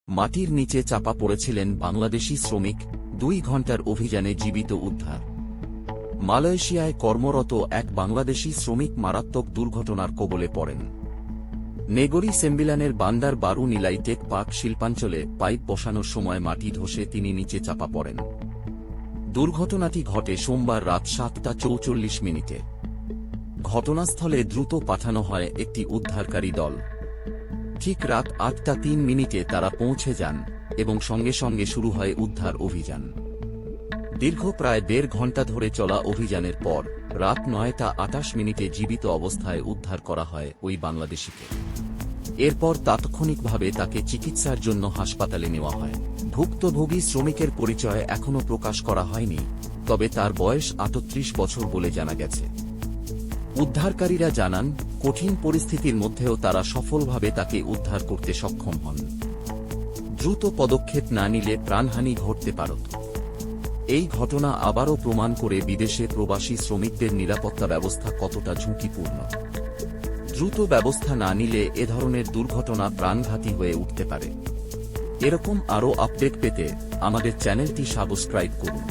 মাটির নিচে চাপা পড়েছিলেন বাংলাদেশি শ্রমিক, 2 ঘণ্টার অভিযানে জীবিত উদ্ধার। মালয়েশিয়ায় কর্মরত এক বাংলাদেশি শ্রমিক মারাত্মক দুর্ঘটনার কবলে পড়েন। নেগরি সেম্বিলানের বান্দার বারু নিলাই টেক পার্ক শিল্পাঞ্চলে পাইপ বসানোর সময় মাটি ধসে তিনি নিচে চাপা পড়েন। দুর্ঘটনাটি ঘটে সোমবার রাত 7:44। ঘটনাস্থলে দ্রুত পাঠানো হয় একটি উদ্ধারকারী দল। ঠিক রাত 8:03 তারা পৌঁছে যান এবং সঙ্গে সঙ্গে শুরু হয় উদ্ধার অভিযান। দীর্ঘ প্রায় 1.5 ঘণ্টা ধরে চলা অভিযানের পর রাত 9:28 জীবিত অবস্থায় উদ্ধার করা হয় ওই বাংলাদেশিকে। এরপর তাৎক্ষণিকভাবে তাকে চিকিৎসার জন্য হাসপাতালে নেওয়া হয়। ভুক্তভোগী শ্রমিকের পরিচয় এখনও প্রকাশ করা হয়নি, তবে তার বয়স 38 বছর বলে জানা গেছে। উদ্ধারকারীরা জানান, কঠিন পরিস্থিতির মধ্যেও তারা সফলভাবে তাকে উদ্ধার করতে সক্ষম হন। দ্রুত পদক্ষেপ না নিলে প্রাণহানি ঘটতে পারত। এই ঘটনা আবারও প্রমাণ করে বিদেশে প্রবাসী শ্রমিকদের নিরাপত্তা ব্যবস্থা কতটা ঝুঁকিপূর্ণ। দ্রুত ব্যবস্থা না নিলে এ ধরনের দুর্ঘটনা প্রাণঘাতী হয়ে উঠতে পারে। এরকম আরও আপডেট পেতে আমাদের চ্যানেলটি সাবস্ক্রাইব করুন।